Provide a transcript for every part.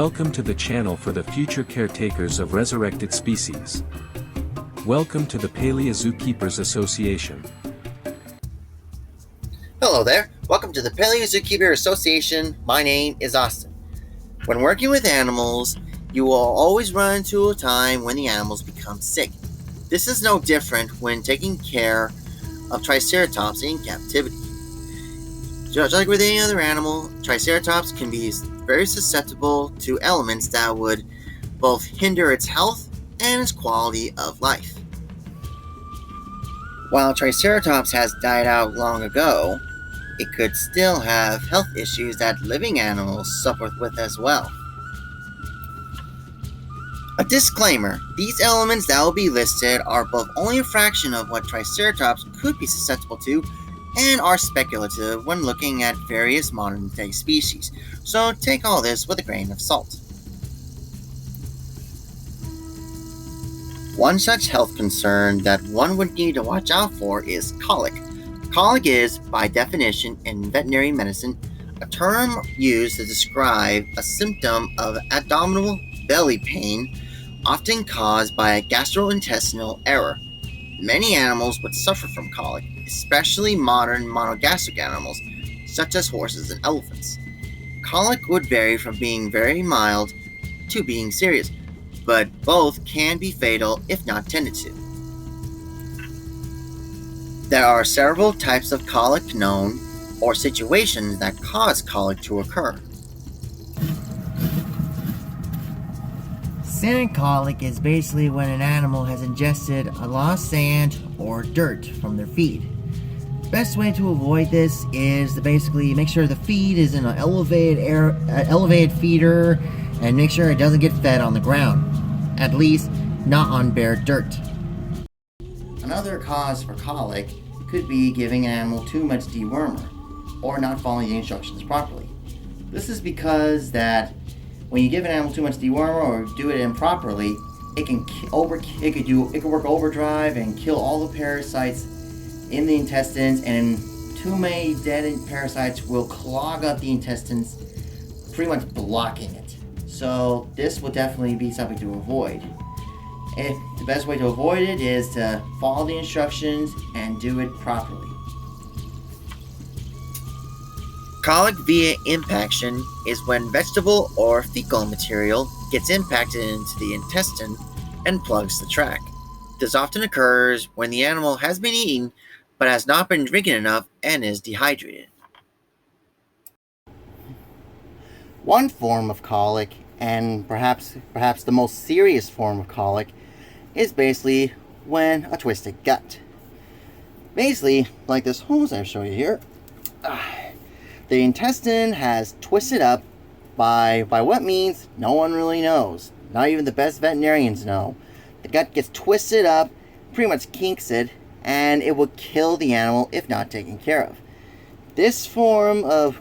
Welcome to the channel for the future caretakers of resurrected species. Welcome to the Paleo-Zoo-Keepers Association. Hello there, welcome to the Paleo-Zoo-Keeper Association. My name is Austin. When working with animals, you will always run into a time when the animals become sick. This is no different when taking care of Triceratops in captivity. Just like with any other animal, Triceratops can be very susceptible to elements that would both hinder its health and its quality of life. While Triceratops has died out long ago, it could still have health issues that living animals suffer with as well. A disclaimer, these elements that will be listed are both only a fraction of what Triceratops could be susceptible to and are speculative when looking at various modern-day species, so take all this with a grain of salt. One such health concern that one would need to watch out for is colic. Colic is, by definition in veterinary medicine, a term used to describe a symptom of abdominal belly pain, often caused by a gastrointestinal error. Many animals would suffer from colic, especially modern monogastric animals, such as horses and elephants. Colic would vary from being very mild to being serious, but both can be fatal if not tended to. There are several types of colic known, or situations that cause colic to occur. Sand colic is basically when an animal has ingested a lot of sand or dirt from their feed. Best way to avoid this is to basically make sure the feed is in an elevated feeder and make sure it doesn't get fed on the ground, at least not on bare dirt. Another cause for colic could be giving an animal too much dewormer or not following the instructions properly. This is because that when you give an animal too much dewormer or do it improperly, it can work overdrive and kill all the parasites in the intestines, and too many dead parasites will clog up the intestines, pretty much blocking it. So this will definitely be something to avoid. The best way to avoid it is to follow the instructions and do it properly. Colic via impaction is when vegetable or fecal material gets impacted into the intestine and plugs the tract. This often occurs when the animal has been eating but has not been drinking enough and is dehydrated. One form of colic, and perhaps the most serious form of colic, is basically when a twisted gut. Basically, like this hose I show you here, the intestine has twisted up by what means no one really knows. Not even the best veterinarians know. The gut gets twisted up, pretty much kinks it, and it will kill the animal if not taken care of. This form of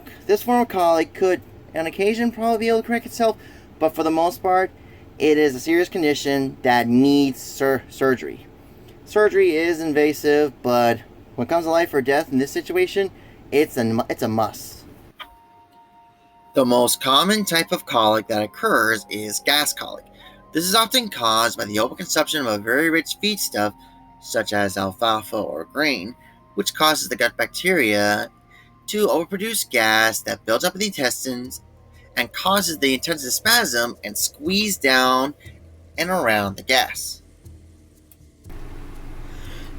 colic could, on occasion, probably be able to correct itself, but for the most part, it is a serious condition that needs surgery. Surgery is invasive, but when it comes to life or death in this situation, it's a must. The most common type of colic that occurs is gas colic. This is often caused by the overconsumption of a very rich feedstuff, such as alfalfa or grain, which causes the gut bacteria to overproduce gas that builds up in the intestines and causes the intestine to spasm and squeeze down and around the gas.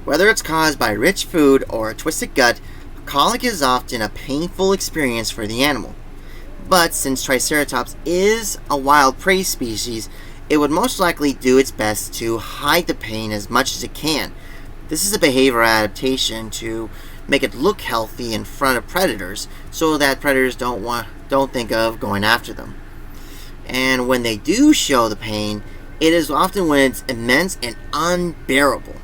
Whether it's caused by rich food or a twisted gut, colic is often a painful experience for the animal. But since Triceratops is a wild prey species, it would most likely do its best to hide the pain as much as it can. This is a behavioral adaptation to make it look healthy in front of predators so that predators don't think of going after them. And when they do show the pain, it is often when it's immense and unbearable.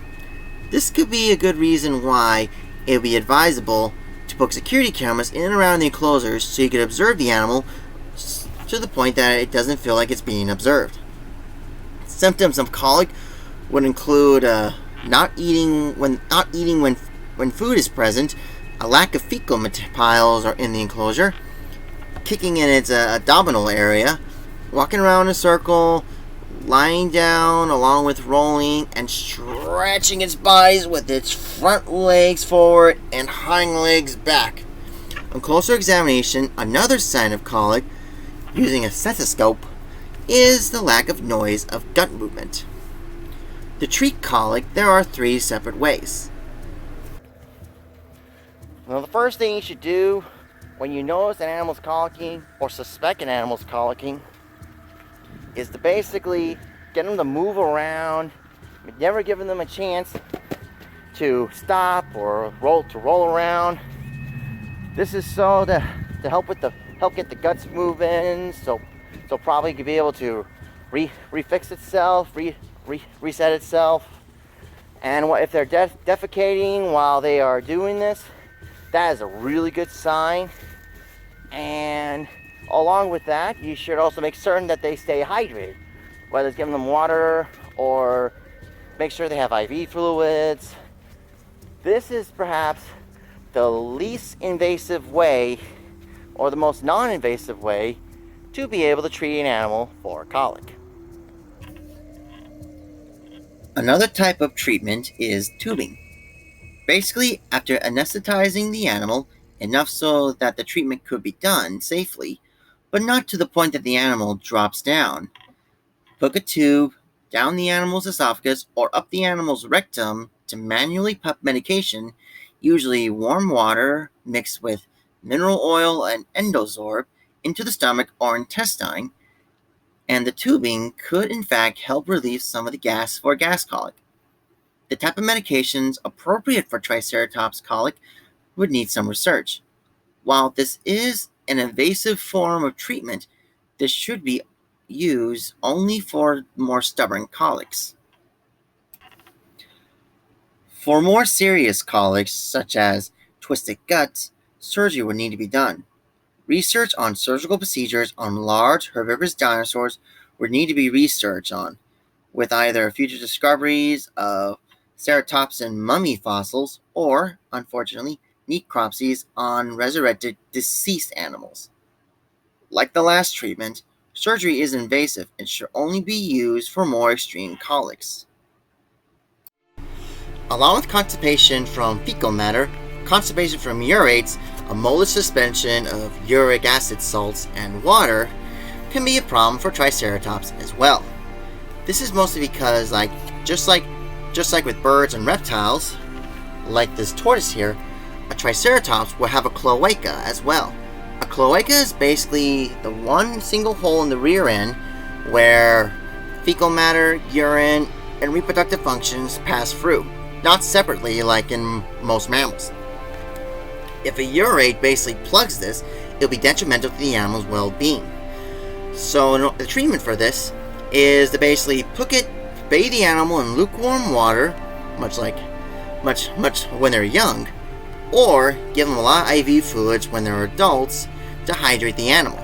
This could be a good reason why it would be advisable to put security cameras in and around the enclosures so you can observe the animal to the point that it doesn't feel like it's being observed. Symptoms of colic would include not eating when food is present, a lack of fecal piles are in the enclosure, kicking in its abdominal area, walking around in a circle, lying down along with rolling and stretching its bodies with its front legs forward and hind legs back. On closer examination, another sign of colic, using a stethoscope, is the lack of noise of gut movement. To treat colic, there are 3 separate ways. Well, the first thing you should do when you notice an animal's colicking or suspect an animal's colicking is to basically get them to move around, never giving them a chance to stop or roll around. This is so to help get the guts moving, so probably could be able to refix itself, reset itself. And if they're defecating while they are doing this, that is a really good sign. And along with that, you should also make certain that they stay hydrated, whether it's giving them water or make sure they have IV fluids. This is perhaps the least invasive way, or the most non-invasive way, to be able to treat an animal for colic. Another type of treatment is tubing. Basically, after anesthetizing the animal enough so that the treatment could be done safely, but not to the point that the animal drops down, hook a tube down the animal's esophagus or up the animal's rectum to manually pump medication, usually warm water mixed with mineral oil and Endozorb, into the stomach or intestine, and the tubing could in fact help relieve some of the gas for gas colic. The type of medications appropriate for Triceratops colic would need some research. While this is an invasive form of treatment, this should be used only for more stubborn colics. For more serious colics, such as twisted gut, surgery would need to be done. Research on surgical procedures on large herbivorous dinosaurs would need to be researched on, with either future discoveries of ceratopsian mummy fossils or, unfortunately, necropsies on resurrected deceased animals. Like the last treatment, surgery is invasive and should only be used for more extreme colics. Along with constipation from fecal matter, constipation from urates, a molar suspension of uric acid salts and water, can be a problem for Triceratops as well. This is mostly because, just like with birds and reptiles, like this tortoise here, a Triceratops will have a cloaca as well. A cloaca is basically the one single hole in the rear end where fecal matter, urine, and reproductive functions pass through, not separately like in most mammals. If a urate basically plugs this, it'll be detrimental to the animal's well-being. So the treatment for this is to basically bathe the animal in lukewarm water, much when they're young, or give them a lot of IV fluids when they're adults to hydrate the animal.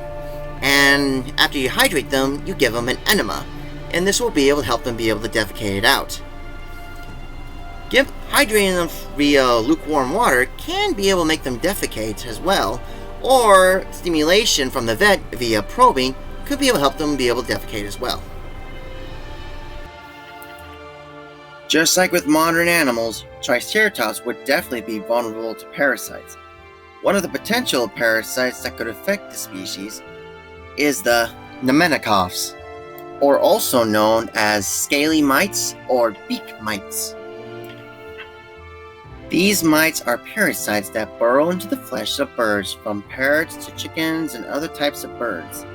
And after you hydrate them, you give them an enema, and this will be able to help them be able to defecate it out. Hydrating them via lukewarm water can be able to make them defecate as well, or stimulation from the vet via probing could be able to help them be able to defecate as well. Just like with modern animals, Triceratops would definitely be vulnerable to parasites. One of the potential parasites that could affect the species is the pneumatococcus, or also known as scaly mites or beak mites. These mites are parasites that burrow into the flesh of birds, from parrots to chickens and other types of birds.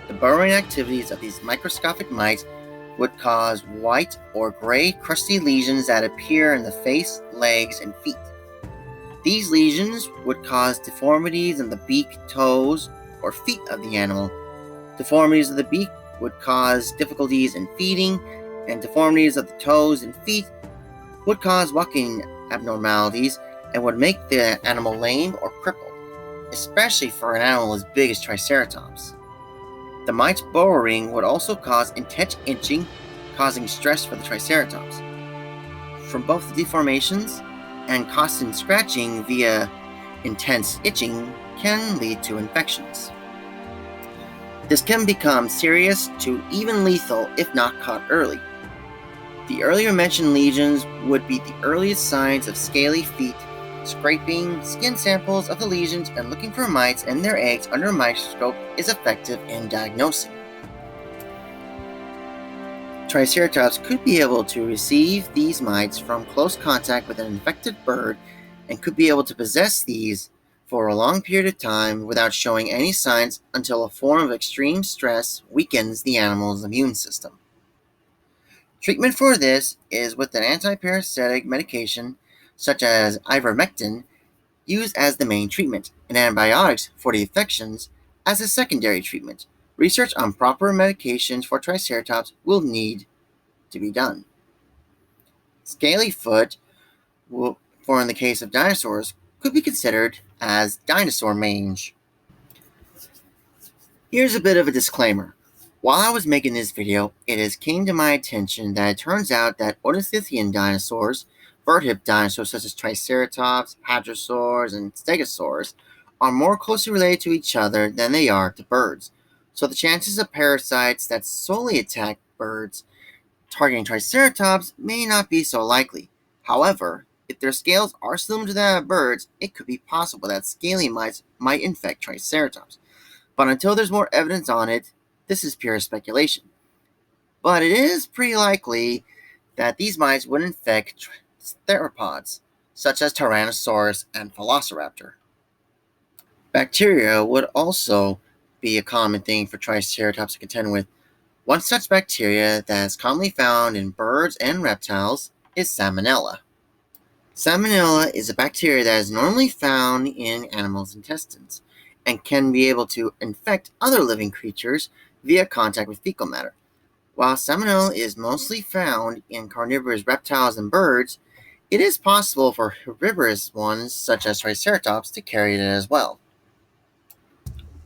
The burrowing activities of these microscopic mites would cause white or gray crusty lesions that appear in the face, legs, and feet. These lesions would cause deformities in the beak, toes, or feet of the animal. Deformities of the beak would cause difficulties in feeding, and deformities of the toes and feet would cause walking abnormalities and would make the animal lame or crippled, especially for an animal as big as Triceratops. The mite's burrowing would also cause intense itching, causing stress for the Triceratops. From both the deformations and constant scratching via intense itching can lead to infections. This can become serious to even lethal if not caught early. The earlier mentioned lesions would be the earliest signs of scaly feet. Scraping skin samples of the lesions and looking for mites and their eggs under a microscope is effective in diagnosing. Triceratops could be able to receive these mites from close contact with an infected bird and could be able to possess these for a long period of time without showing any signs until a form of extreme stress weakens the animal's immune system. Treatment for this is with an antiparasitic medication such as ivermectin used as the main treatment, and antibiotics for the infections as a secondary treatment. Research on proper medications for Triceratops will need to be done. Scaly foot, for in the case of dinosaurs, could be considered as dinosaur mange. Here's a bit of a disclaimer. While I was making this video, it has came to my attention that it turns out that ornithischian dinosaurs, vertebrate dinosaurs such as Triceratops, Hadrosaurs, and Stegosaurs, are more closely related to each other than they are to birds. So the chances of parasites that solely attack birds targeting Triceratops may not be so likely. However, if their scales are similar to that of birds, it could be possible that scaly mites might infect Triceratops. But until there's more evidence on it, this is pure speculation. But it is pretty likely that these mites would infect theropods, such as Tyrannosaurus and Velociraptor. Bacteria would also be a common thing for Triceratops to contend with. One such bacteria that is commonly found in birds and reptiles is Salmonella. Salmonella is a bacteria that is normally found in animals' intestines and can be able to infect other living creatures via contact with fecal matter. While Salmonella is mostly found in carnivorous reptiles and birds, it is possible for herbivorous ones such as Triceratops to carry it as well.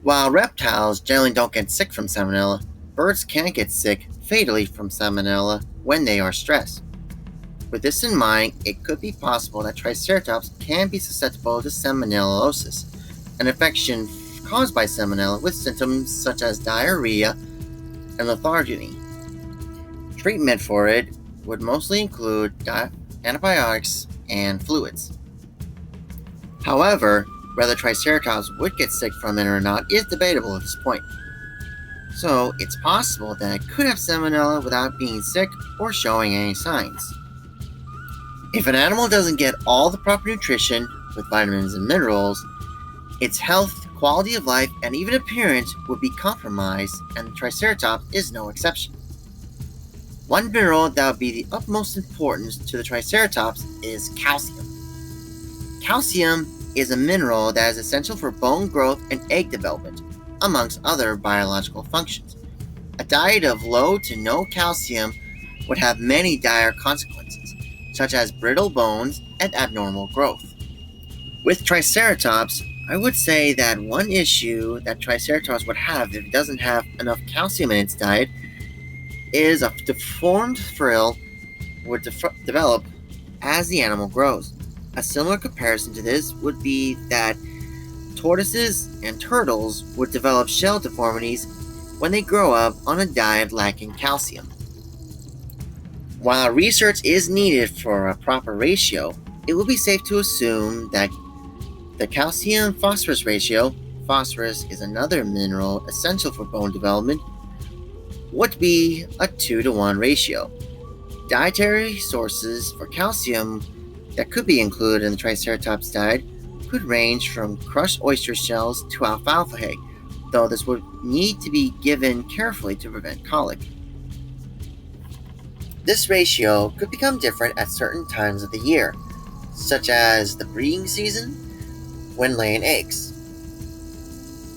While reptiles generally don't get sick from Salmonella, birds can get sick fatally from Salmonella when they are stressed. With this in mind, it could be possible that Triceratops can be susceptible to Salmonellosis, an infection caused by Salmonella with symptoms such as diarrhea and lethargy. Treatment for it would mostly include antibiotics and fluids. However, whether Triceratops would get sick from it or not is debatable at this point. So, it's possible that it could have Salmonella without being sick or showing any signs. If an animal doesn't get all the proper nutrition with vitamins and minerals, its health, quality of life, and even appearance would be compromised, and the Triceratops is no exception. One mineral that would be the utmost importance to the Triceratops is calcium. Calcium is a mineral that is essential for bone growth and egg development, amongst other biological functions. A diet of low to no calcium would have many dire consequences, such as brittle bones and abnormal growth. With Triceratops, I would say that one issue that Triceratops would have if it doesn't have enough calcium in its diet is a deformed frill would develop as the animal grows. A similar comparison to this would be that tortoises and turtles would develop shell deformities when they grow up on a diet lacking calcium. While research is needed for a proper ratio, it would be safe to assume that the calcium-phosphorus ratio, phosphorus is another mineral essential for bone development, would be a 2-to-1 ratio. Dietary sources for calcium that could be included in the Triceratops diet could range from crushed oyster shells to alfalfa hay, though this would need to be given carefully to prevent colic. This ratio could become different at certain times of the year, such as the breeding season, when laying eggs.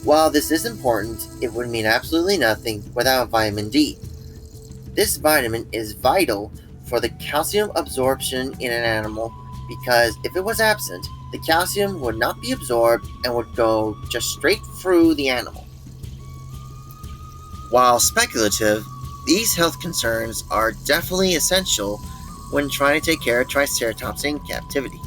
While this is important, it would mean absolutely nothing without vitamin D. This vitamin is vital for the calcium absorption in an animal because if it was absent, the calcium would not be absorbed and would go just straight through the animal. While speculative, these health concerns are definitely essential when trying to take care of Triceratops in captivity.